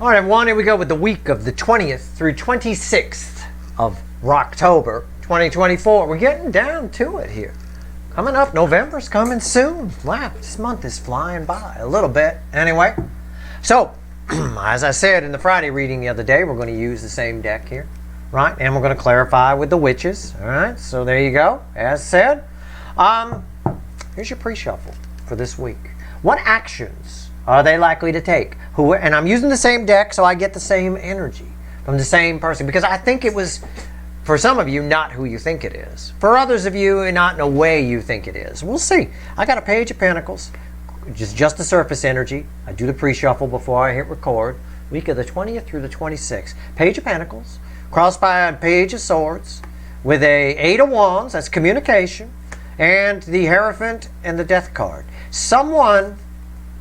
All right, everyone, here we go with the week of the 20th through 26th of October 2024. We're getting down to it here. Coming up, November's coming soon. Wow, this month is flying by a little bit. Anyway, so as I said in the Friday reading the other day, we're going to use the same deck here, right? And we're going to clarify with the witches. All right, so there you go. As said, here's your pre-shuffle for this week. What actions are they likely to take? And I'm using the same deck so I get the same energy from the same person, because I think it was, for some of you, not who you think it is. For others of you, not in a way you think it is. We'll see. I got a Page of Pentacles, just the surface energy. I do the pre-shuffle before I hit record. Week of the 20th through the 26th. Page of Pentacles, crossed by a Page of Swords, with a 8 of Wands, that's communication, and the Hierophant and the Death card. Someone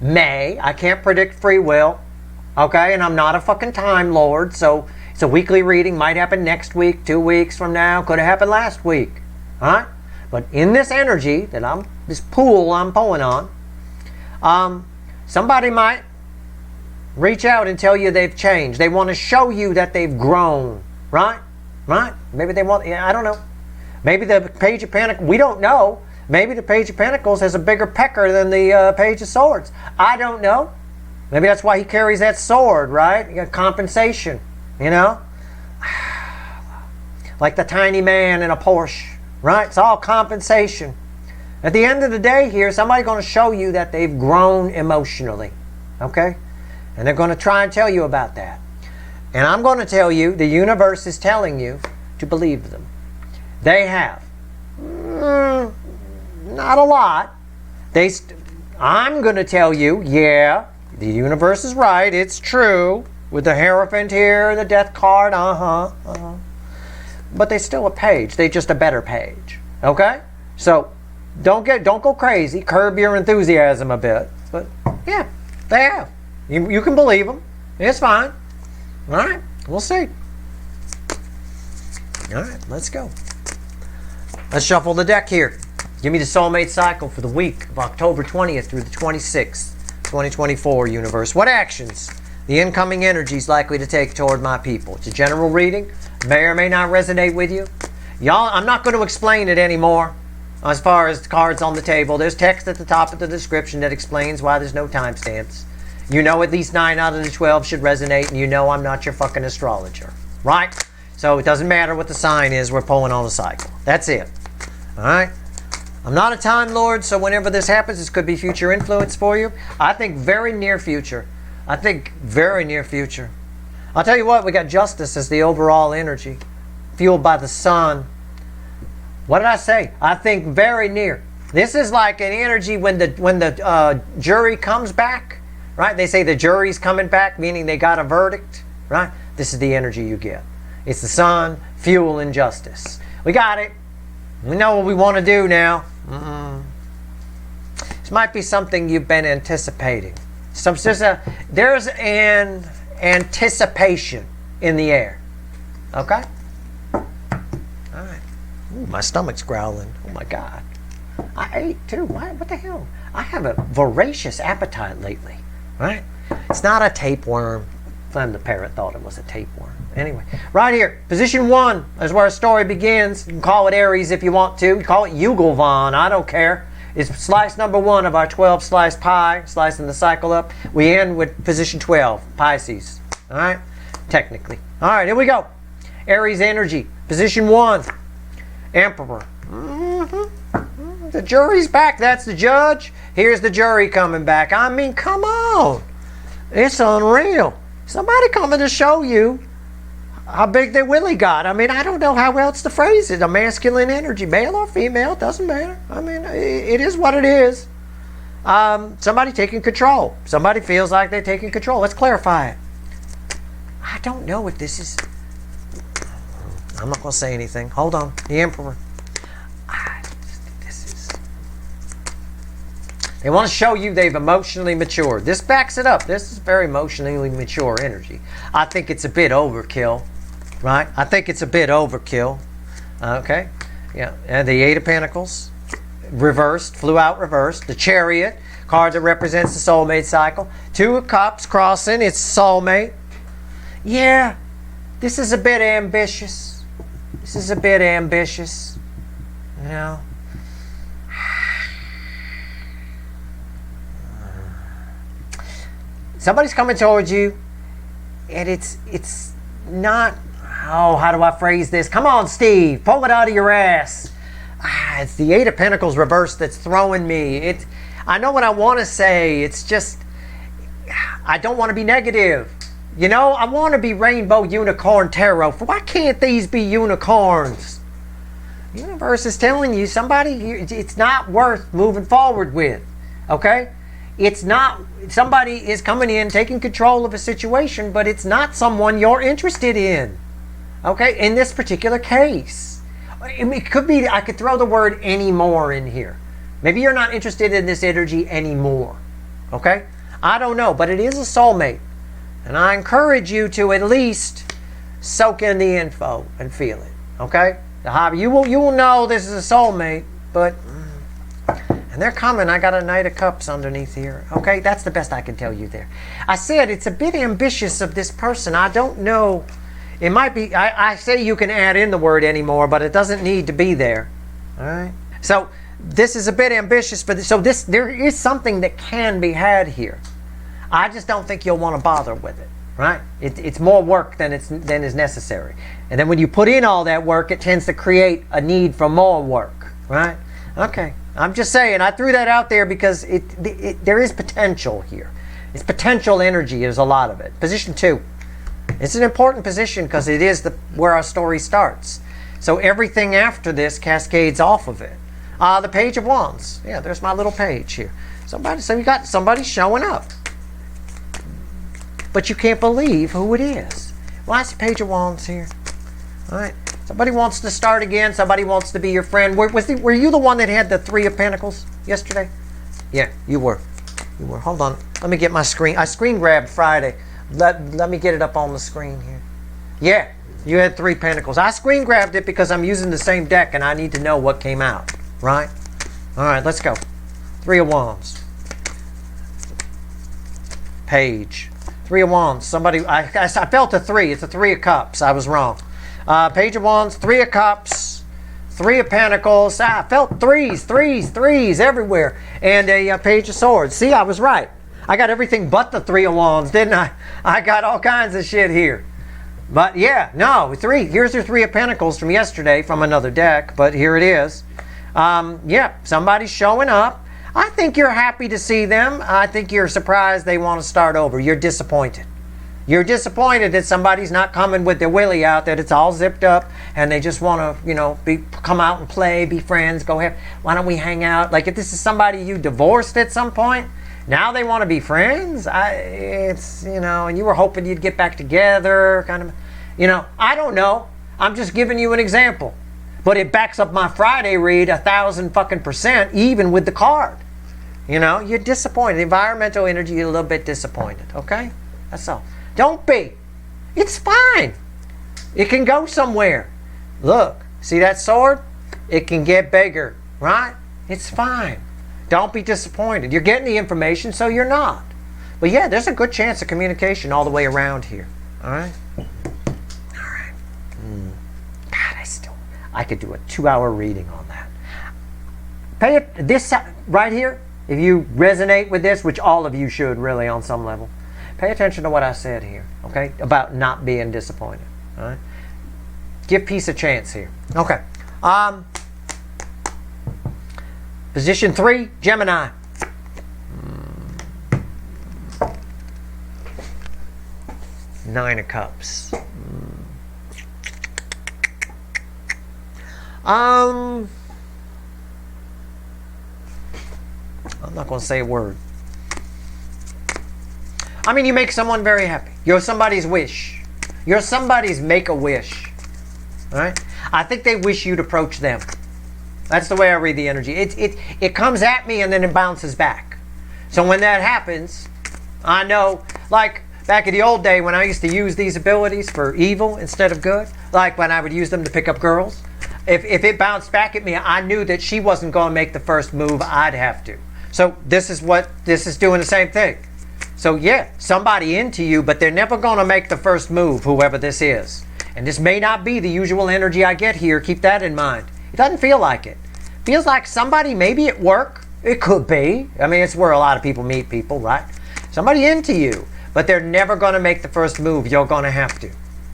may, I can't predict free will, okay, and I'm not a fucking Time Lord, so it's a weekly reading, might happen next week, 2 weeks from now, could have happened last week, alright? But in this energy that this pool I'm pulling on, somebody might reach out and tell you they've changed. They want to show you that they've grown, right? Right? Maybe they want, I don't know. Maybe the Page of Pentacles, we don't know. Maybe the Page of Pentacles has a bigger pecker than the Page of Swords. I don't know. Maybe that's why he carries that sword, right? You got compensation, you know? Like the tiny man in a Porsche, right? It's all compensation. At the end of the day here, somebody's going to show you that they've grown emotionally, okay? And they're going to try and tell you about that. And I'm going to tell you, the universe is telling you to believe them. They have. Not a lot. I'm going to tell you, yeah, the universe is right. It's true. With the Hierophant here, the Death card, But they still a page. They're just a better page. Okay? So don't go crazy. Curb your enthusiasm a bit. But yeah, they have. You can believe them. It's fine. All right. We'll see. All right. Let's go. Let's shuffle the deck here. Give me the soulmate cycle for the week of October 20th through the 26th, 2024, universe. What actions the incoming energy is likely to take toward my people? It's a general reading. May or may not resonate with you. Y'all, I'm not going to explain it anymore as far as the cards on the table. There's text at the top of the description that explains why there's no timestamps. You know at least 9 out of the 12 should resonate, and you know I'm not your fucking astrologer. Right? So it doesn't matter what the sign is, we're pulling on a cycle. That's it. Alright? I'm not a Time Lord, so whenever this happens, this could be future influence for you. I think very near future. I think very near future. I'll tell you what, we got Justice as the overall energy, fueled by the sun. What did I say? I think very near. This is like an energy when the jury comes back, right? They say the jury's coming back, meaning they got a verdict, right? This is the energy you get. It's the sun, fuel, and justice. We got it. We know what we want to do now. This might be something you've been anticipating. There's an anticipation in the air. Okay? All right. Ooh, my stomach's growling. Oh my God. I ate too. What the hell? I have a voracious appetite lately. Right? It's not a tapeworm. The parrot thought it was a tapeworm. Anyway, right here, position 1 is where our story begins. You can call it Aries if you want to. You call it Yugelvan. I don't care. It's slice number 1 of our 12 slice pie, slicing the cycle up. We end with position 12, Pisces. All right? Technically. All right, here we go. Aries energy, position 1, Emperor. The jury's back. That's the judge. Here's the jury coming back. I mean, come on. It's unreal. Somebody coming to show you how big their willy got. I mean, I don't know how else to phrase it. A masculine energy, male or female, doesn't matter. I mean, it is what it is. Somebody taking control. Somebody feels like they're taking control. Let's clarify it. I don't know if this is... I'm not going to say anything. Hold on. The Emperor. They want to show you they've emotionally matured. This backs it up. This is very emotionally mature energy. I think it's a bit overkill, right? I think it's a bit overkill. Okay? Yeah. And the 8 of Pentacles, reversed, flew out reversed. The Chariot, card that represents the soulmate cycle. 2 of Cups crossing, it's soulmate. Yeah, this is a bit ambitious. This is a bit ambitious. You know? Somebody's coming towards you, and it's not, oh, how do I phrase this? Come on, Steve, pull it out of your ass. It's the Eight of Pentacles reversed that's throwing me. I know what I want to say. It's just, I don't want to be negative. You know, I want to be rainbow, unicorn, tarot. Why can't these be unicorns? The universe is telling you it's not worth moving forward with. Okay? It's not, somebody is coming in, taking control of a situation, but it's not someone you're interested in. Okay? In this particular case. It could be, I could throw the word anymore in here. Maybe you're not interested in this energy anymore. Okay? I don't know, but it is a soulmate. And I encourage you to at least soak in the info and feel it. Okay? You will know this is a soulmate, but, and they're coming. I got a Knight of Cups underneath here. Okay? That's the best I can tell you there. I said it's a bit ambitious of this person. I don't know. It might be, I say you can add in the word anymore, but it doesn't need to be there. All right? So this is a bit ambitious, but there is something that can be had here. I just don't think you'll want to bother with it, right? It's more work than is necessary. And then when you put in all that work, it tends to create a need for more work, right? Okay, I'm just saying, I threw that out there because there is potential here. It's potential energy, there's a lot of it. Position 2. It's an important position because it is where our story starts. So everything after this cascades off of it. The Page of Wands. Yeah, there's my little page here. So you got somebody showing up. But you can't believe who it is. Well, that's the Page of Wands here. All right. Somebody wants to start again. Somebody wants to be your friend. Were you the one that had the Three of Pentacles yesterday? Yeah, you were. You were. Hold on. Let me get my screen. I screen grabbed Friday. Let me get it up on the screen here. Yeah, you had 3 Pentacles. I screen grabbed it because I'm using the same deck and I need to know what came out. Right? All right, let's go. 3 of Wands. Page. 3 of Wands. Somebody, I felt a 3. It's a 3 of Cups. I was wrong. Page of Wands, 3 of Cups, 3 of Pentacles. I felt threes everywhere. And a Page of Swords. See, I was right. I got everything but the 3 of Wands, didn't I? I got all kinds of shit here. But yeah, no, 3. Here's your 3 of Pentacles from yesterday from another deck, but here it is. Yeah, somebody's showing up. I think you're happy to see them. I think you're surprised they want to start over. You're disappointed. You're disappointed that somebody's not coming with their willy out, that it's all zipped up, and they just want to, you know, come out and play, be friends, why don't we hang out? Like if this is somebody you divorced at some point, now they want to be friends? It's, you know, and you were hoping you'd get back together, kind of, you know, I don't know. I'm just giving you an example. But it backs up my Friday read 1,000% even with the card. You know, you're disappointed. Environmental energy, you're a little bit disappointed, okay? That's all. Don't be. It's fine. It can go somewhere. Look, see that sword? It can get bigger, right? It's fine. Don't be disappointed. You're getting the information, so you're not. But yeah, there's a good chance of communication all the way around here. All right? All right. God, I could do a 2-hour reading on that. Pay it, this right here, if you resonate with this, which all of you should really on some level, pay attention to what I said here, okay? About not being disappointed, all right? Give peace a chance here. Okay. Position 3, Gemini. Nine of Cups. I'm not going to say a word. I mean, you make someone very happy. You're somebody's wish. You're somebody's make-a-wish. All right? I think they wish you'd approach them. That's the way I read the energy. It comes at me and then it bounces back. So when that happens, I know, like back in the old day when I used to use these abilities for evil instead of good, like when I would use them to pick up girls, if it bounced back at me, I knew that she wasn't going to make the first move, I'd have to. So this is doing the same thing. So yeah, somebody into you, but they're never going to make the first move, whoever this is. And this may not be the usual energy I get here. Keep that in mind. It doesn't feel like it. Feels like somebody maybe at work. It could be. I mean, it's where a lot of people meet people, right? Somebody into you, but they're never going to make the first move. You're going to have to.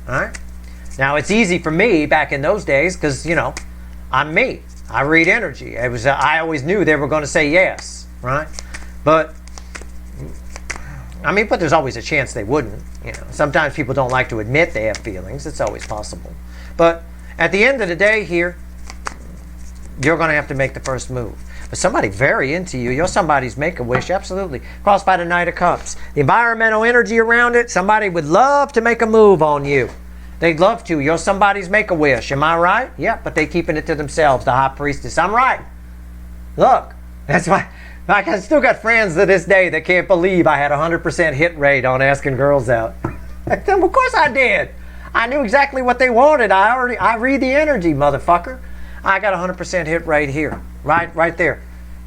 All right? Now, it's easy for me back in those days because, you know, I'm me. I read energy. I always knew they were going to say yes, right? But there's always a chance they wouldn't. You know, sometimes people don't like to admit they have feelings. It's always possible. But at the end of the day here, you're going to have to make the first move. But somebody very into you, you're somebody's make-a-wish, absolutely. Crossed by the Knight of Cups. The environmental energy around it, somebody would love to make a move on you. They'd love to. You're somebody's make-a-wish. Am I right? Yeah, but they're keeping it to themselves, the High Priestess. I'm right. Look, that's why I still got friends to this day that can't believe I had a 100% hit rate on asking girls out. Of course I did. I knew exactly what they wanted. I read the energy, motherfucker. I got a 100% hit rate here. Right there.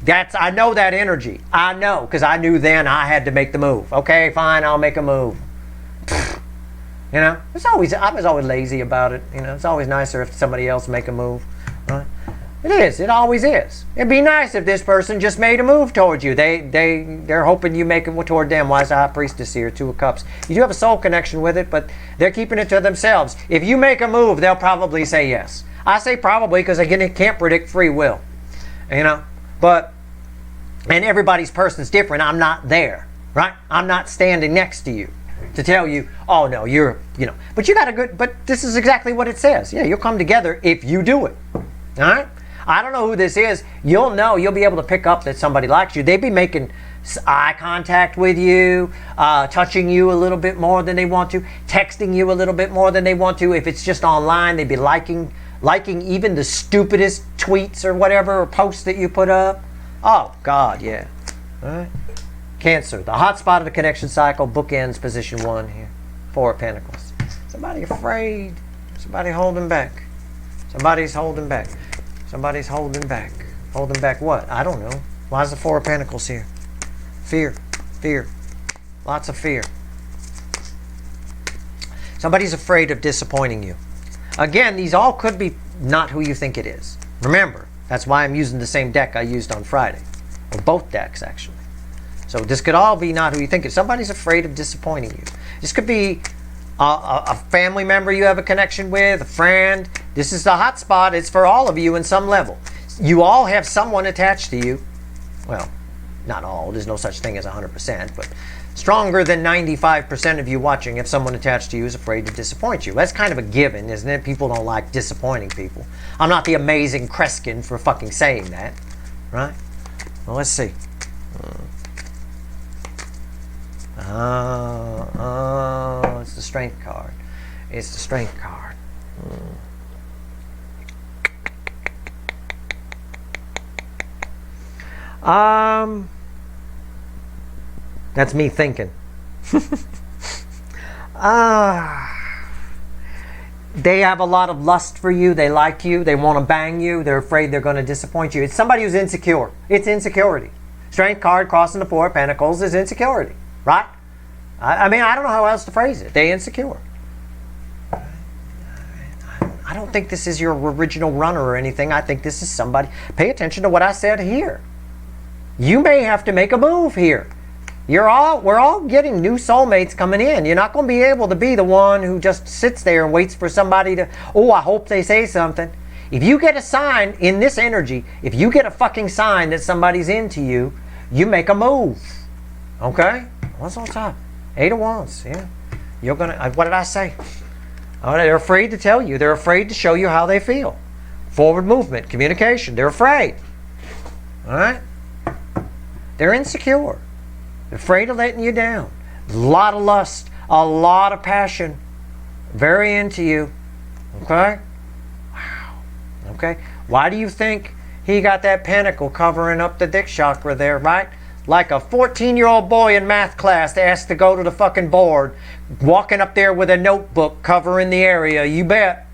I know that energy. I know, because I knew then I had to make the move. Okay, fine, I'll make a move. You know, I was always lazy about it. You know, it's always nicer if somebody else make a move. Right? It is. It always is. It'd be nice if this person just made a move towards you. They're hoping you make it toward them. Why is the High Priestess here? Two of Cups. You do have a soul connection with it, but they're keeping it to themselves. If you make a move, they'll probably say yes. I say probably because, again, it can't predict free will. You know? And everybody's person's different. I'm not there. Right? I'm not standing next to you to tell you, oh no, you're, you know. But you got a good, but this is exactly what it says. Yeah, you'll come together if you do it. All right? I don't know who this is. You'll know. You'll be able to pick up that somebody likes you. They'd be making eye contact with you, touching you a little bit more than they want to, texting you a little bit more than they want to. If it's just online, they'd be liking even the stupidest tweets or whatever, or posts that you put up. Oh, God, yeah. All right. Cancer, the hot spot of the connection cycle, bookends position 1 here. 4 of Pentacles. Somebody afraid. Somebody holding back. Somebody's holding back. Somebody's holding back. Holding back what? I don't know. Why is the 4 of Pentacles here? Fear. Fear. Lots of fear. Somebody's afraid of disappointing you. Again, these all could be not who you think it is. Remember, that's why I'm using the same deck I used on Friday. Or both decks, actually. So this could all be not who you think it is. Somebody's afraid of disappointing you. This could be a family member you have a connection with, a friend. This is the hot spot. It's for all of you in some level. You all have someone attached to you. Well, not all. There's no such thing as 100%, but stronger than 95% of you watching if someone attached to you is afraid to disappoint you. That's kind of a given, isn't it? People don't like disappointing people. I'm not the amazing Kreskin for fucking saying that, right? Well, let's see. It's the Strength card. It's the Strength card. That's me thinking. They have a lot of lust for you. They like you. They want to bang you. They're afraid they're going to disappoint you. It's somebody who's insecure. It's insecurity. Strength card crossing the 4 of Pentacles is insecurity, right? I mean, I don't know how else to phrase it. They're insecure. I don't think this is your original runner or anything. I think this is somebody. Pay attention to what I said here. You may have to make a move here. We're all getting new soulmates coming in. You're not going to be able to be the one who just sits there and waits for somebody to, oh, I hope they say something. If you get a sign in this energy, if you get a fucking sign that somebody's into you, you make a move. Okay? What's on top? 8 of Wands, yeah. You're going to, what did I say? Oh, they're afraid to tell you. They're afraid to show you how they feel. Forward movement, communication. They're afraid. All right? They're insecure. They're afraid of letting you down. A lot of lust, a lot of passion. Very into you. Okay? Wow. Okay? Why do you think he got that pentacle covering up the dick chakra there, right? Like a 14-year-old boy in math class asked to go to the fucking board, walking up there with a notebook covering the area. You bet.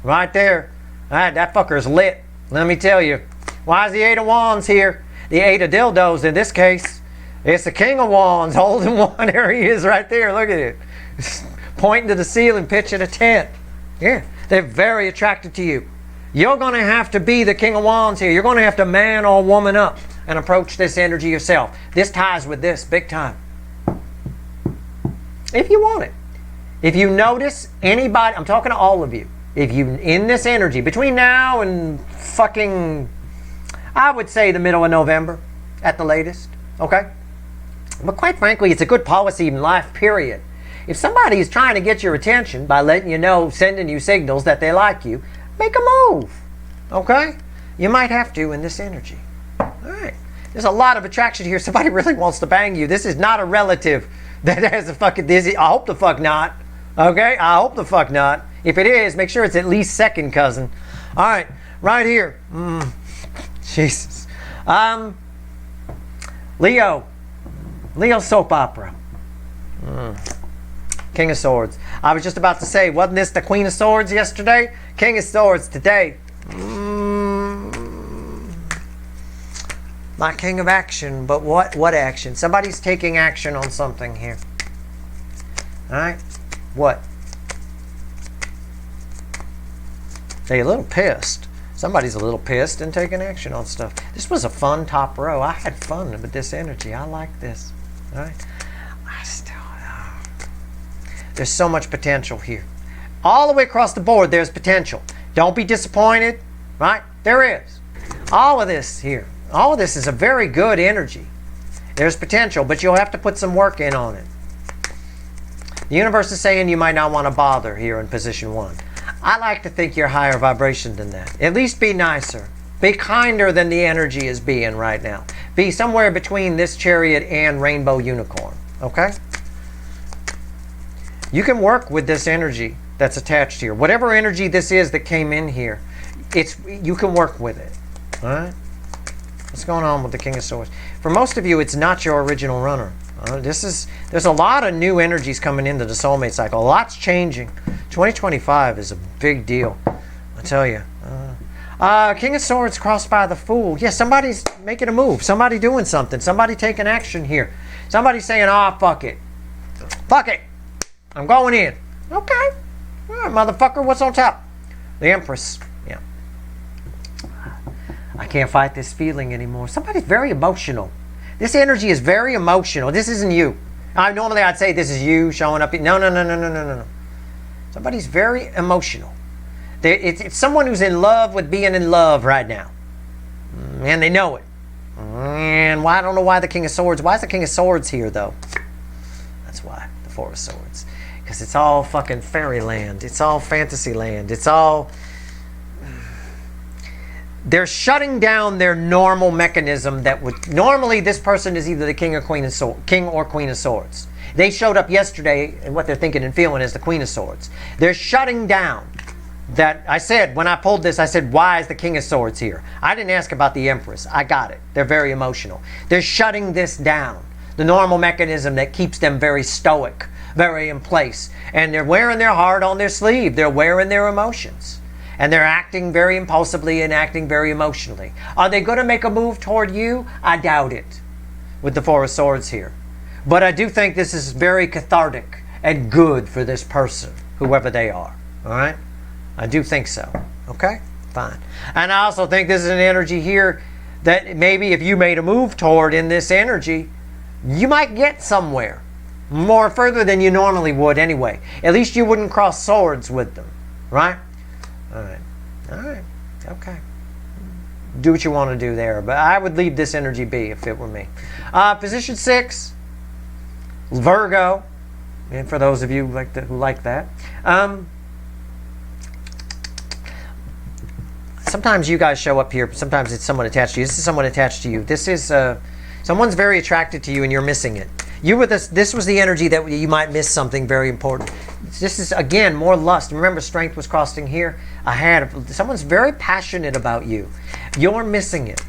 Right there. All right, that fucker's lit. Let me tell you. Why is the 8 of Wands here? The 8 of dildos in this case. It's the King of Wands holding one. There he is right there. Look at it. Pointing to the ceiling, pitching a tent. Yeah, they're very attracted to you. You're going to have to be the King of Wands here. You're going to have to man or woman up and approach this energy yourself. This ties with this big time. If you want it. If you notice anybody, I'm talking to all of you. If you, in this energy, between now and fucking, I would say the middle of November at the latest, okay? But quite frankly, it's a good policy in life, period. If somebody is trying to get your attention by letting you know, sending you signals that they like you, make a move, okay? You might have to in this energy. All right. There's a lot of attraction here. Somebody really wants to bang you. This is not a relative that has a fucking dizzy. I hope the fuck not. Okay? I hope the fuck not. If it is, make sure it's at least second cousin. All right. Right here. Jesus. Leo. Leo soap opera. King of Swords. I was just about to say, wasn't this the Queen of Swords yesterday? King of Swords today. Not King of Action, but what action? Somebody's taking action on something here. Alright? What? They're a little pissed. Somebody's a little pissed and taking action on stuff. This was a fun top row. I had fun with this energy. I like this. Alright? There's so much potential here. All the way across the board, there's potential. Don't be disappointed, right? There is. All of this here. All of this is a very good energy. There's potential, but you'll have to put some work in on it. The universe is saying you might not want to bother here in position 1. I like to think you're higher vibration than that. At least be nicer. Be kinder than the energy is being right now. Be somewhere between this Chariot and Rainbow Unicorn. Okay? You can work with this energy that's attached here. Whatever energy this is that came in here, you can work with it. All right? What's going on with the King of Swords? For most of you, it's not your original runner. There's a lot of new energies coming into the soulmate cycle. A lot's changing. 2025 is a big deal. I tell you. King of Swords crossed by the Fool. Yeah, somebody's making a move. Somebody doing something. Somebody taking action here. Somebody saying, fuck it. Fuck it. I'm going in. Okay. All right, motherfucker, what's on top? The Empress. Yeah. I can't fight this feeling anymore. Somebody's very emotional. This energy is very emotional. This isn't you. Normally I'd say this is you showing up. No. Somebody's very emotional. It's someone who's in love with being in love right now. And they know it. And I don't know why the King of Swords. Why is the King of Swords here, though? That's why. The Four of Swords. Because it's all fucking fairyland. It's all fantasy land. It's all... They're shutting down their normal mechanism that would... Normally, this person is either the King or Queen of Swords. They showed up yesterday, and what they're thinking and feeling is the Queen of Swords. They're shutting down that... I said, when I pulled this, I said, why is the King of Swords here? I didn't ask about the Empress. I got it. They're very emotional. They're shutting this down. The normal mechanism that keeps them very stoic, very in place. And they're wearing their heart on their sleeve. They're wearing their emotions. And they're acting very impulsively and acting very emotionally. Are they going to make a move toward you? I doubt it with the Four of Swords here. But I do think this is very cathartic and good for this person, whoever they are. All right? I do think so. Okay? Fine. And I also think this is an energy here that maybe if you made a move toward in this energy, you might get somewhere. More further than you normally would anyway. At least you wouldn't cross swords with them. Right? Alright. Alright. Okay. Do what you want to do there. But I would leave this energy be if it were me. Position 6. Virgo. And for those of you who like that. Sometimes you guys show up here. Sometimes it's someone attached to you. This is someone attached to you. This is... someone's very attracted to you and you're missing it. This was the energy that you might miss something very important. This is, again, more lust. Remember, strength was crossing here. Someone's very passionate about you. You're missing it.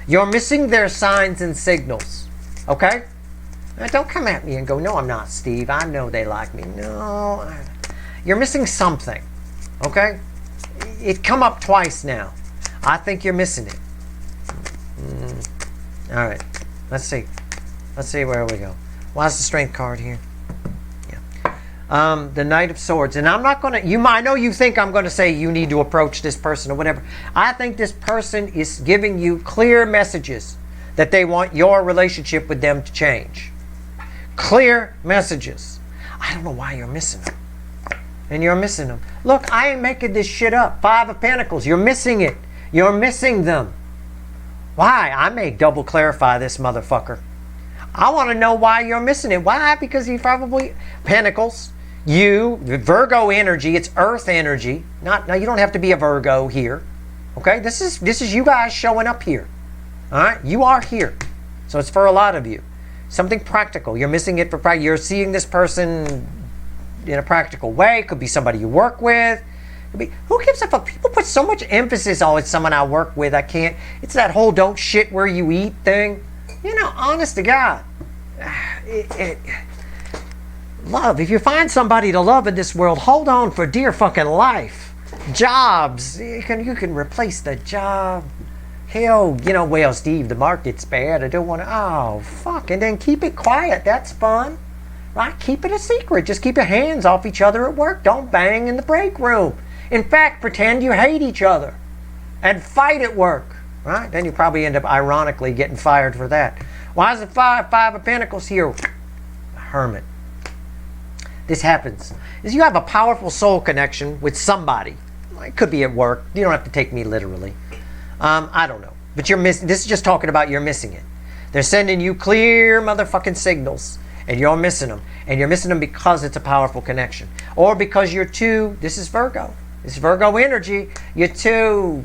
You're missing their signs and signals. Okay? Now, don't come at me and go, no, I'm not, Steve. I know they like me. No. You're missing something. Okay? It come up twice now. I think you're missing it. All right. Let's see. Let's see where we go. Why is the Strength card here? The Knight of Swords. And I'm not going to, I know you think I'm going to say you need to approach this person or whatever. I think this person is giving you clear messages that they want your relationship with them to change. Clear messages. I don't know why you're missing them. And you're missing them. Look, I ain't making this shit up. 5 of Pentacles. You're missing it. You're missing them. Why? I may double clarify this motherfucker. I want to know why you're missing it. Why? Because you probably... Pentacles. You, Virgo energy, it's earth energy. Now you don't have to be a Virgo here. Okay? This is you guys showing up here. Alright? You are here. So it's for a lot of you. Something practical. You're missing it for practical. You're seeing this person in a practical way. Could be somebody you work with. Could be, who gives a fuck? People put so much emphasis on it's someone I work with. I can't. It's that whole don't shit where you eat thing. You know, honest to God. Love. If you find somebody to love in this world, hold on for dear fucking life. Jobs. You can replace the job. Hell, you know, well, Steve, the market's bad. I don't want to. Oh, fuck. And then keep it quiet. That's fun. Right? Keep it a secret. Just keep your hands off each other at work. Don't bang in the break room. In fact, pretend you hate each other. And fight at work. Right? Then you probably end up ironically getting fired for that. Why is it 5 of Pentacles here? Hermit. This happens. Is you have a powerful soul connection with somebody. It could be at work. You don't have to take me literally. I don't know. But you're missing. This is just talking about you're missing it. They're sending you clear motherfucking signals. And you're missing them. And you're missing them because it's a powerful connection. Or because you're too, this is Virgo. This is Virgo energy. You're too,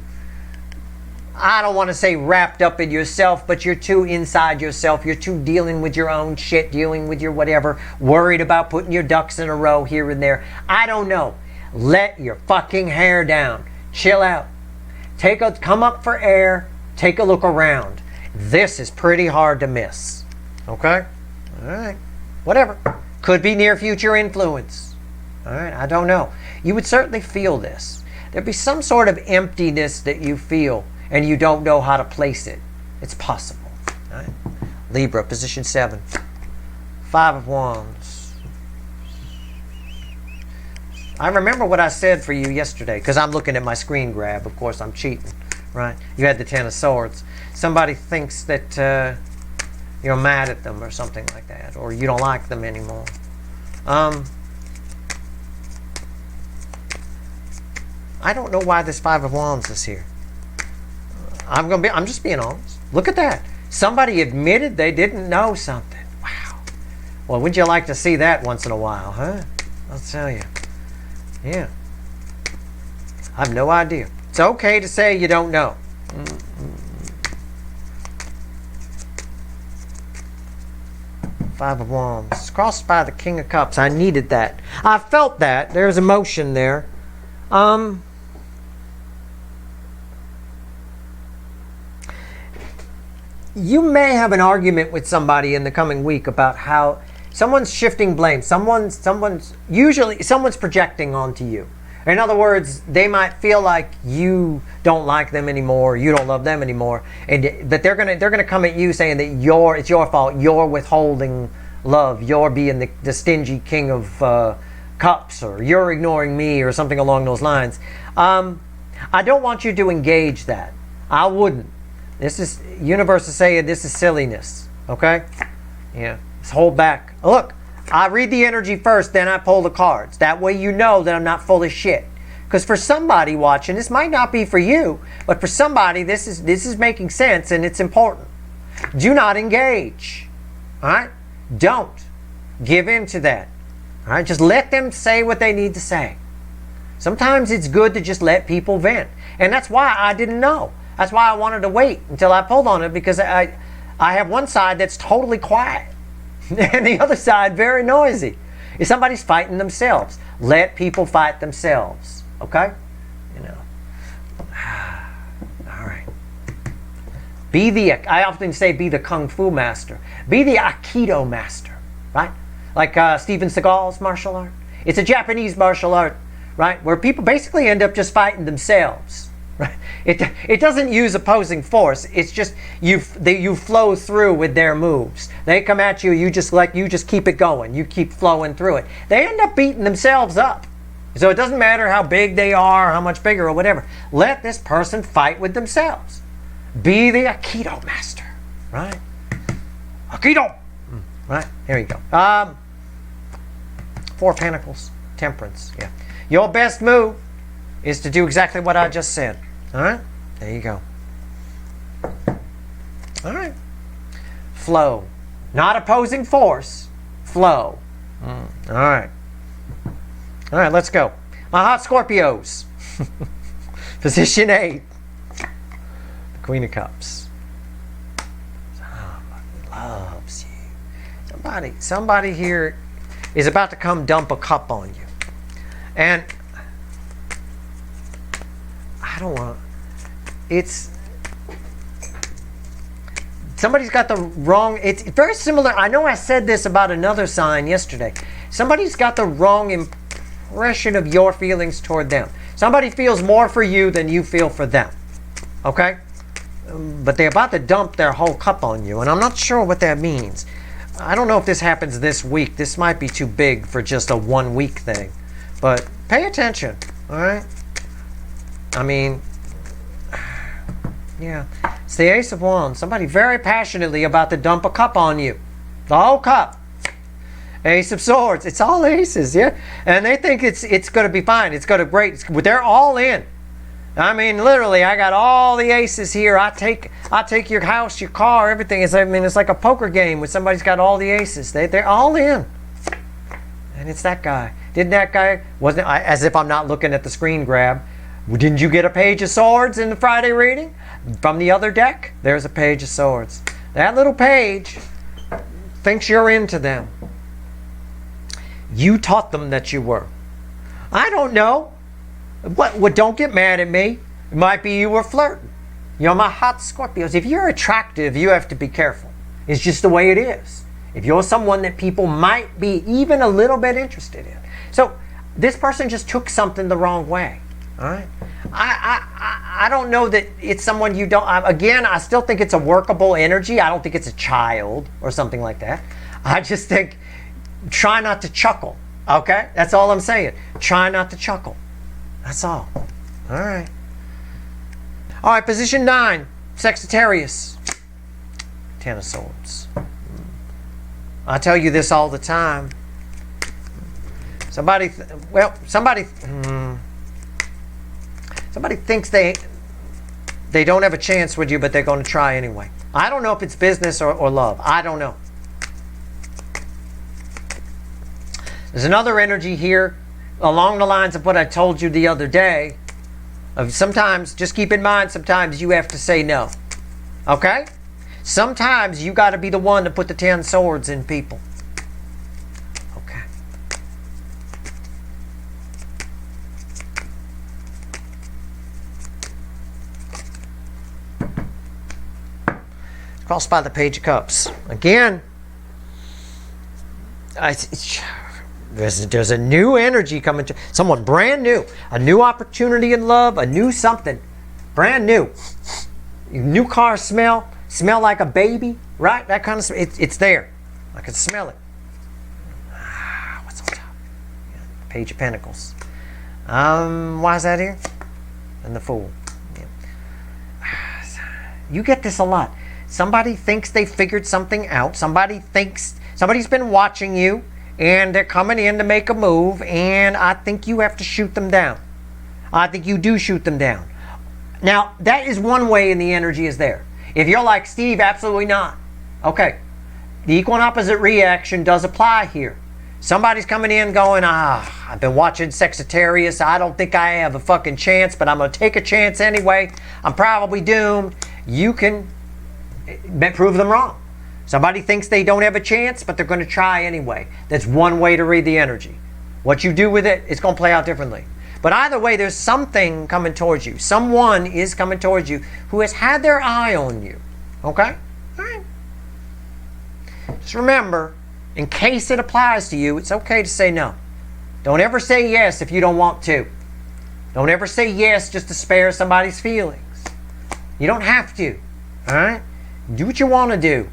I don't want to say wrapped up in yourself, but you're too inside yourself. You're too dealing with your own shit, dealing with your whatever, worried about putting your ducks in a row here and there. I don't know. Let your fucking hair down. Chill out. Come up for air. Take a look around. This is pretty hard to miss. Okay? All right. Whatever. Could be near future influence. All right? I don't know. You would certainly feel this. There'd be some sort of emptiness that you feel and you don't know how to place it. It's possible. All right? Libra, position 7. 5 of Wands. I remember what I said for you yesterday because I'm looking at my screen grab. Of course, I'm cheating. Right? You had the 10 of Swords. Somebody thinks that you're mad at them or something like that, or you don't like them anymore. I don't know why this 5 of Wands is here. I'm just being honest. Look at that. Somebody admitted they didn't know something. Wow. Well, wouldn't you like to see that once in a while, huh? I'll tell you. Yeah. I have no idea. It's okay to say you don't know. Five of Wands. Crossed by the King of Cups. I needed that. I felt that. There's emotion there. You may have an argument with somebody in the coming week about how someone's shifting blame. Someone's projecting onto you. In other words, they might feel like you don't like them anymore, you don't love them anymore, and that they're gonna come at you saying that it's your fault, you're withholding love, you're being the stingy king of cups, or you're ignoring me, or something along those lines. I don't want you to engage that. I wouldn't. This is universe is saying this is silliness. Okay? Yeah. Just hold back. Look. I read the energy first, then I pull the cards. That way you know that I'm not full of shit. Because for somebody watching, this might not be for you, but for somebody, this is making sense and it's important. Do not engage. All right? Don't give in to that. All right? Just let them say what they need to say. Sometimes it's good to just let people vent. And that's why I didn't know. That's why I wanted to wait until I pulled on it, because I have one side that's totally quiet. And the other side, very noisy. If somebody's fighting themselves, let people fight themselves. Okay? You know. All right. I often say be the Kung Fu master. Be the Aikido master. Right? Like Steven Seagal's martial art. It's a Japanese martial art. Right? Where people basically end up just fighting themselves. Right? It doesn't use opposing force. It's just you flow through with their moves. They come at you, you just keep it going. You keep flowing through it. They end up beating themselves up. So it doesn't matter how big they are, how much bigger or whatever. Let this person fight with themselves. Be the Aikido master, right? Aikido, right? There you go. Four of Pentacles, Temperance. Yeah. Your best move is to do exactly what I just said. All right? There you go. All right. Flow. Not opposing force. Flow. All right. All right, let's go. My hot Scorpios. Position 8. The Queen of Cups. Somebody loves you. Somebody here is about to come dump a cup on you. And I don't want, somebody's got the wrong, it's very similar. I know I said this about another sign yesterday. Somebody's got the wrong impression of your feelings toward them. Somebody feels more for you than you feel for them. Okay? But they're about to dump their whole cup on you, and I'm not sure what that means. I don't know if this happens this week. This might be too big for just a 1 week thing. But pay attention, all right? I mean, yeah. It's the Ace of Wands. Somebody very passionately about to dump a cup on you. The whole cup. Ace of Swords. It's all aces, yeah? And they think it's going to be fine. It's going to be great. They're all in. I mean, literally, I got all the aces here. I take your house, your car, everything. It's like a poker game where somebody's got all the aces. They're all in. And it's that guy. Didn't that guy, wasn't I, as if I'm not looking at the screen grab, didn't you get a Page of Swords in the Friday reading? From the other deck, there's a Page of Swords. That little page thinks you're into them. You taught them that you were. I don't know. What? Don't get mad at me. It might be you were flirting. You're my hot Scorpios. If you're attractive, you have to be careful. It's just the way it is. If you're someone that people might be even a little bit interested in. So this person just took something the wrong way. All right. I don't know that it's someone you don't. Again, I still think it's a workable energy. I don't think it's a child or something like that. I just think try not to chuckle. Okay? That's all I'm saying. Try not to chuckle. That's all. All right. All right, position 9, Sagittarius. 10 of Swords. I tell you this all the time. Somebody thinks they don't have a chance with you, but they're going to try anyway. I don't know if it's business or love. I don't know. There's another energy here along the lines of what I told you the other day. Of sometimes, just keep in mind, sometimes you have to say no. Okay? Sometimes you got to be the one to put the 10 swords in people. Okay. Crossed by the Page of Cups. Again, there's a new energy coming to someone brand new. A new opportunity in love, a new something. Brand new. New car smell like a baby, right? That kind of smell. It's there. I can smell it. What's on top? Yeah, Page of Pentacles. Why is that here? And the Fool. Yeah. You get this a lot. Somebody thinks they figured something out. Somebody's been watching you. And they're coming in to make a move, and I think you have to shoot them down. I think you do shoot them down. Now, that is one way and the energy is there. If you're like, Steve, absolutely not. Okay. The equal and opposite reaction does apply here. Somebody's coming in going, I've been watching Sagittarius. I don't think I have a fucking chance, but I'm going to take a chance anyway. I'm probably doomed. You can prove them wrong. Somebody thinks they don't have a chance, but they're going to try anyway. That's one way to read the energy. What you do with it, it's going to play out differently. But either way, there's something coming towards you. Someone is coming towards you who has had their eye on you. Okay? All right. Just remember, in case it applies to you, it's okay to say no. Don't ever say yes if you don't want to. Don't ever say yes just to spare somebody's feelings. You don't have to. All right? Do what you want to do.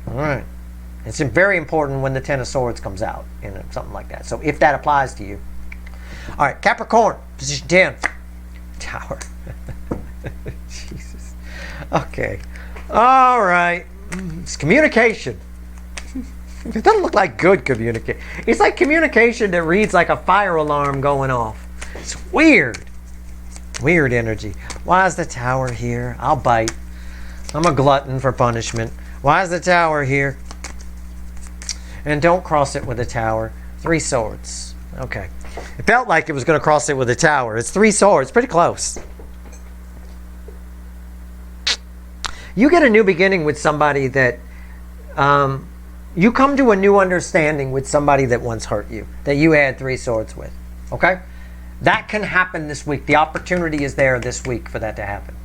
All right? It's very important when the Ten of Swords comes out, something like that. So if that applies to you. All right, Capricorn, position 10. Tower. Jesus. Okay. All right. It's communication. It doesn't look like good communication. It's like communication that reads like a fire alarm going off. It's weird. Weird energy. Why is the Tower here? I'll bite. I'm a glutton for punishment. Why is the Tower here? And don't cross it with a Tower. 3 swords. Okay. It felt like it was going to cross it with a Tower. It's 3 swords. Pretty close. You get a new beginning with somebody that... you come to a new understanding with somebody that once hurt you. That you had 3 swords with. Okay? That can happen this week. The opportunity is there this week for that to happen.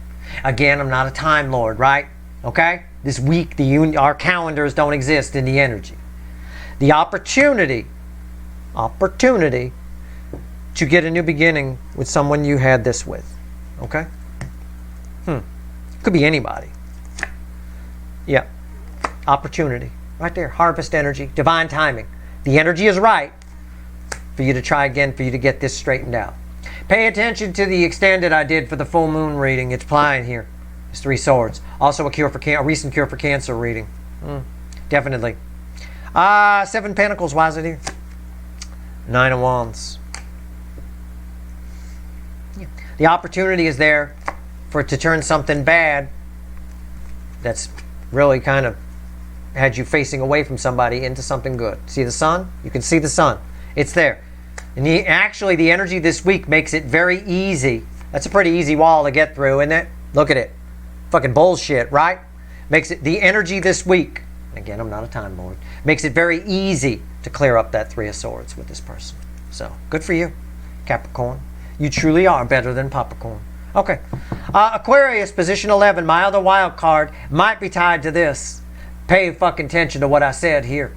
Again, I'm not a Time Lord, right? Okay? This week, our calendars don't exist in the energy. The opportunity to get a new beginning with someone you had this with. Okay? Could be anybody. Yeah. Opportunity. Right there. Harvest energy. Divine timing. The energy is right for you to try again, for you to get this straightened out. Pay attention to the extended I did for the full moon reading. It's applying here. It's 3 swords. Also a recent cure for cancer reading. Definitely. 7 Pentacles. Why is it here? 9 of Wands. Yeah. The opportunity is there for it to turn something bad that's really kind of had you facing away from somebody into something good. See the sun? You can see the sun. It's there. And actually, the energy this week makes it very easy. That's a pretty easy wall to get through, isn't it? Look at it. Fucking bullshit, right? Makes it the energy this week. Again, I'm not a Time Lord. Makes it very easy to clear up that 3 of Swords with this person. So, good for you, Capricorn. You truly are better than Popcorn. Okay. Aquarius, position 11. My other wild card might be tied to this. Pay fucking attention to what I said here.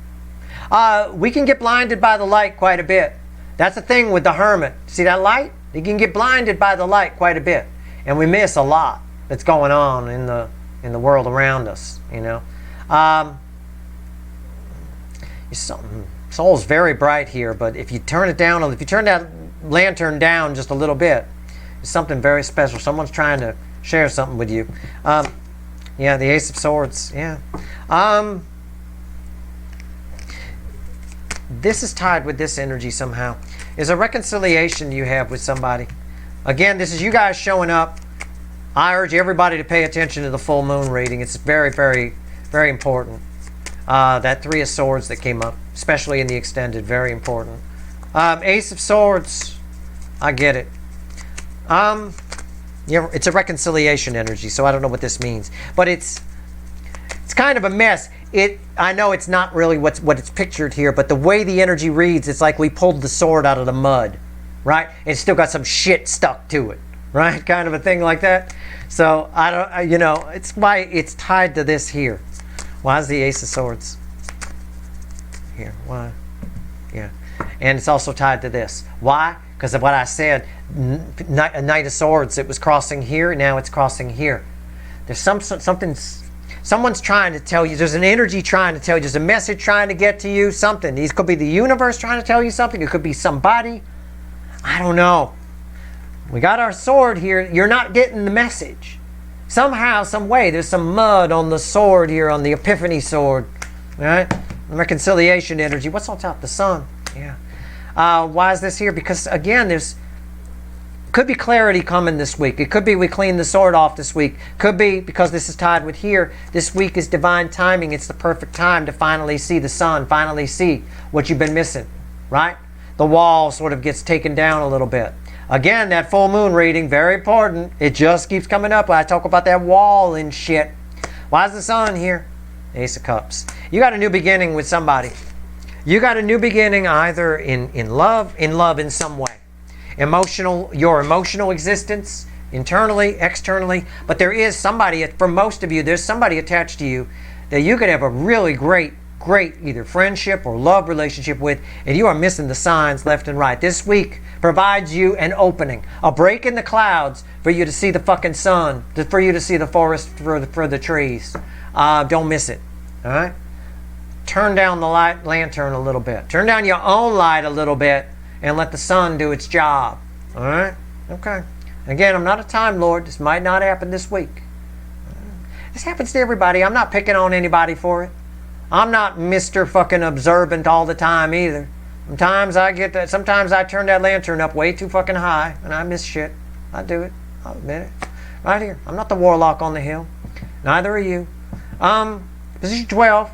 We can get blinded by the light quite a bit. That's the thing with the Hermit. See that light? You can get blinded by the light quite a bit. And we miss a lot that's going on in the world around us, you know. Soul's very bright here, but if you turn it down, if you turn that lantern down just a little bit, it's something very special. Someone's trying to share something with you. Yeah, the Ace of Swords. Yeah. This is tied with this energy somehow. Is a reconciliation you have with somebody. Again, this is you guys showing up. I urge everybody to pay attention to the full moon reading. It's very, very, very important. That 3 of Swords that came up, especially in the extended, very important. Ace of Swords, I get it. Yeah, it's a reconciliation energy, so I don't know what this means, but it's kind of a mess. I know it's not really what it's pictured here, but the way the energy reads, it's like we pulled the sword out of the mud, right? It's still got some shit stuck to it, right? Kind of a thing like that. So I don't, it's why it's tied to this here. Why is the Ace of Swords here? Why? Yeah, and it's also tied to this. Why? Because of what I said. A Knight of Swords. It was crossing here. Now it's crossing here. There's something. Someone's trying to tell you. There's an energy trying to tell you. There's a message trying to get to you. Something. These could be the universe trying to tell you something. It could be somebody. I don't know. We got our sword here. You're not getting the message. Somehow, some way, there's some mud on the sword here, on the Epiphany sword. All right? Reconciliation energy. What's on top? The sun. Yeah. Why is this here? Because, again, could be clarity coming this week. It could be we clean the sword off this week. Could be because this is tied with here. This week is divine timing. It's the perfect time to finally see the sun, finally see what you've been missing, right? The wall sort of gets taken down a little bit. Again, that full moon reading, very important. It just keeps coming up when I talk about that wall and shit. Why is the sun here? Ace of Cups. You got a new beginning with somebody. You got a new beginning either in love in some way. Your emotional existence, internally, externally. But there is somebody, for most of you, there's somebody attached to you that you could have a really great great either friendship or love relationship with, and you are missing the signs left and right. This week provides you an opening, a break in the clouds for you to see the fucking sun, for you to see the forest, for the trees. Don't miss it. All right? Turn down the lantern a little bit. Turn down your own light a little bit and let the sun do its job. All right? Okay. Again, I'm not a time lord. This might not happen this week. This happens to everybody. I'm not picking on anybody for it. I'm not Mr. fucking observant all the time either. Sometimes I get that. Sometimes I turn that lantern up way too fucking high and I miss shit. I do it. I'll admit it. Right here. I'm not the warlock on the hill. Neither are you. Position 12.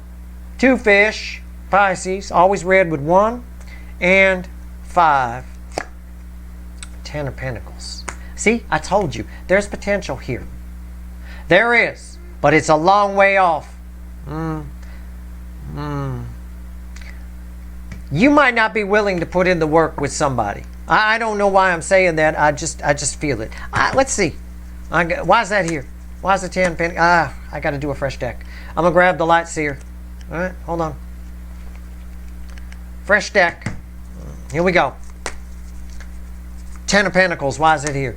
2 fish. Pisces. Always red with 1 and 5. 10 of Pentacles. See, I told you. There's potential here. There is. But it's a long way off. You might not be willing to put in the work with somebody. I don't know why I'm saying that. I just feel it. Let's see. Why is that here? Why is the 10 Pentacles? I got to do a fresh deck. I'm going to grab the Light Seer. All right, hold on. Fresh deck. Here we go. 10 of Pentacles. Why is it here?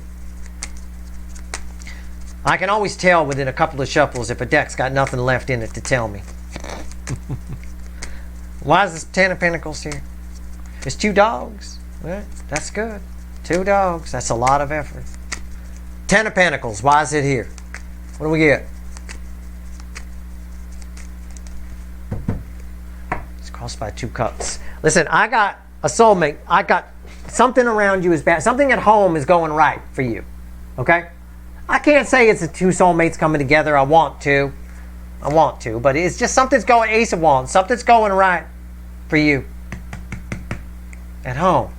I can always tell within a couple of shuffles if a deck's got nothing left in it to tell me. Why is this 10 of Pentacles here? It's 2 dogs. Right? That's good. 2 dogs. That's a lot of effort. 10 of Pentacles. Why is it here? What do we get? It's crossed by 2 cups. Listen, I got a soulmate. I got something around you is bad. Something at home is going right for you. Okay? I can't say it's the 2 soulmates coming together. I want to, but it's just something's going, Ace of Wands, something's going right for you at home.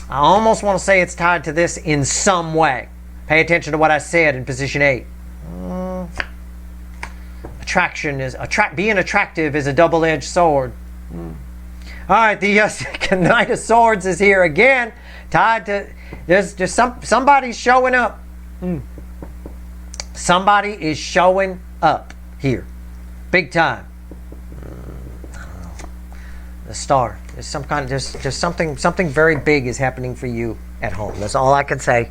I almost want to say it's tied to this in some way. Pay attention to what I said in position 8. Being attractive is a double-edged sword. All right, the Knight of Swords is here again, tied to. There's somebody's showing up. Somebody is showing up here, big time. I don't know. The Star. There's some kind of there's something very big is happening for you at home. That's all I can say.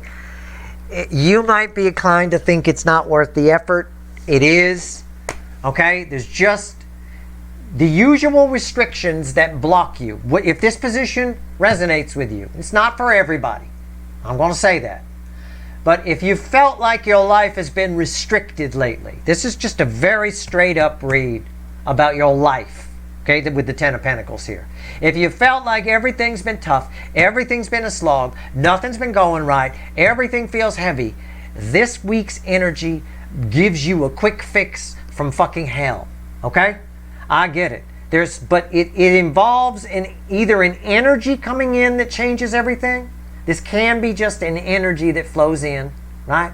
You might be inclined to think it's not worth the effort. It is. Okay. There's just the usual restrictions that block you. If this position resonates with you, it's not for everybody. I'm going to say that. But if you felt like your life has been restricted lately, this is just a very straight up read about your life, okay, with the 10 of Pentacles here. If you felt like everything's been tough, everything's been a slog, nothing's been going right, everything feels heavy, this week's energy gives you a quick fix from fucking hell, okay? I get it. But it involves either an energy coming in that changes everything. This can be just an energy that flows in, right?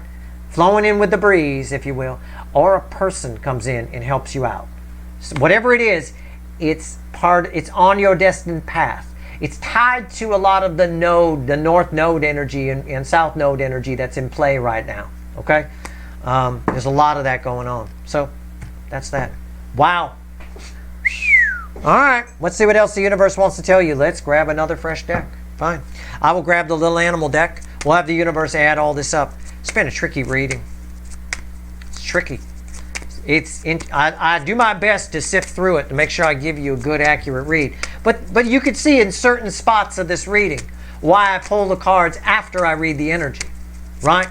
Flowing in with the breeze, if you will. Or a person comes in and helps you out. So whatever it is, it's on your destined path. It's tied to a lot of the north node energy and south node energy that's in play right now, okay? There's a lot of that going on. So, that's that. Wow. All right, let's see what else the universe wants to tell you. Let's grab another fresh deck. Fine. I will grab the little animal deck. We'll have the universe add all this up. It's been a tricky reading. It's tricky. I do my best to sift through it to make sure I give you a good, accurate read. But you could see in certain spots of this reading why I pull the cards after I read the energy, right?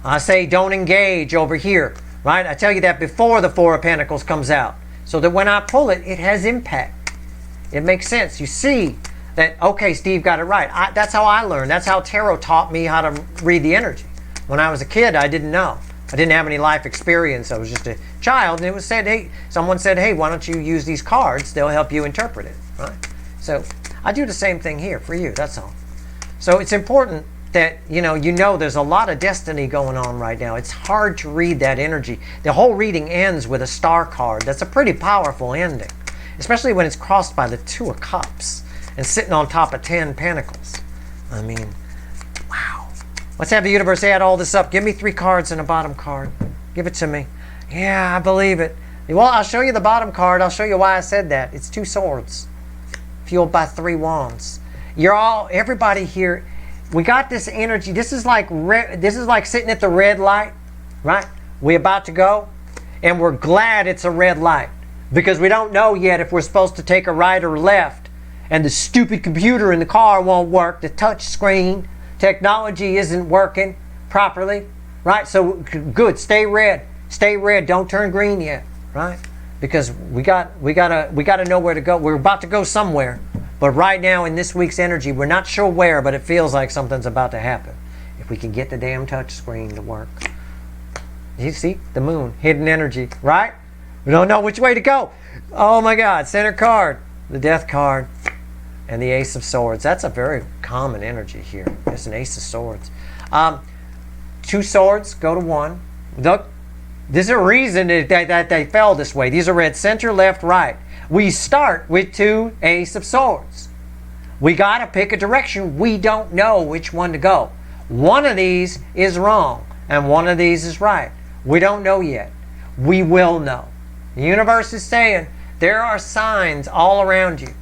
I say don't engage over here, right? I tell you that before the 4 of Pentacles comes out, so that when I pull it, it has impact. It makes sense. You see that, okay, Steve got it right. That's how I learned. That's how tarot taught me how to read the energy. When I was a kid, I didn't know. I didn't have any life experience. I was just a child, and it was said, hey, someone said, hey, why don't you use these cards? They'll help you interpret it, right? So I do the same thing here for you. That's all. So it's important that you know there's a lot of destiny going on right now. It's hard to read that energy. The whole reading ends with a Star card. That's a pretty powerful ending, especially when it's crossed by the 2 of Cups and sitting on top of 10 Pentacles. I mean, wow. Let's have the universe add all this up. Give me 3 cards and a bottom card. Give it to me. Yeah, I believe it. Well, I'll show you the bottom card. I'll show you why I said that. It's 2 swords, fueled by 3 wands. Everybody here, we got this energy. This is like sitting at the red light, right? We're about to go, and we're glad it's a red light because we don't know yet if we're supposed to take a right or left, and the stupid computer in the car won't work. The touch screen technology isn't working properly, right? So good, stay red. Stay red. Don't turn green yet, right? Because we gotta know where to go. We're about to go somewhere, but right now in this week's energy, we're not sure where, but it feels like something's about to happen. If we can get the damn touch screen to work. You see the moon, hidden energy, right? We don't know which way to go. Oh my God! Center card, the Death card, and the Ace of Swords. That's a very common energy here. It's an Ace of Swords. 2 swords go to 1. Look. There's a reason that they fell this way. These are read center, left, right. We start with 2 Ace of Swords. We got to pick a direction. We don't know which one to go. One of these is wrong, and one of these is right. We don't know yet. We will know. The universe is saying there are signs all around you.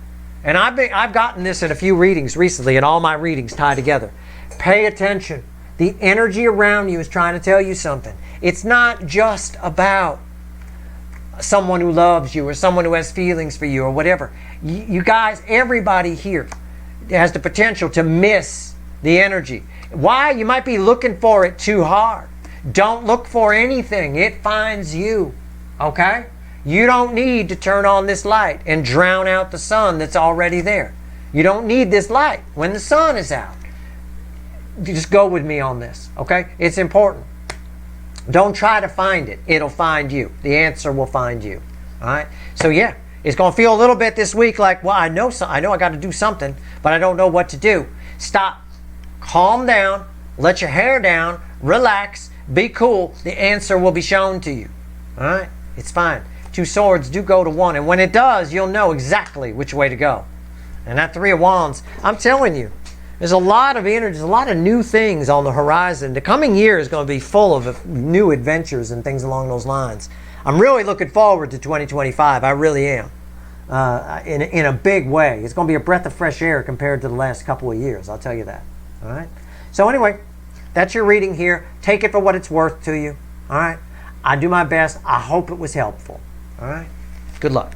And I've gotten this in a few readings recently, and all my readings tie together. Pay attention. The energy around you is trying to tell you something. It's not just about someone who loves you or someone who has feelings for you or whatever. You guys, everybody here has the potential to miss the energy. Why? You might be looking for it too hard. Don't look for anything. It finds you. Okay? You don't need to turn on this light and drown out the sun that's already there. You don't need this light when the sun is out. Just go with me on this. Okay? It's important. Don't try to find it. It'll find you. The answer will find you. All right? So yeah, it's going to feel a little bit this week like, well, I know I got to do something, but I don't know what to do. Stop. Calm down. Let your hair down. Relax. Be cool. The answer will be shown to you. All right? It's fine. 2 swords do go to 1, and when it does, you'll know exactly which way to go. And that 3 of Wands, I'm telling you, there's a lot of energy, there's a lot of new things on the horizon. The coming year is going to be full of new adventures and things along those lines. I'm really looking forward to 2025. I really am. In a big way. It's going to be a breath of fresh air compared to the last couple of years. I'll tell you that. All right? So anyway, that's your reading here. Take it for what it's worth to you. All right? I do my best. I hope it was helpful. All right? Good luck.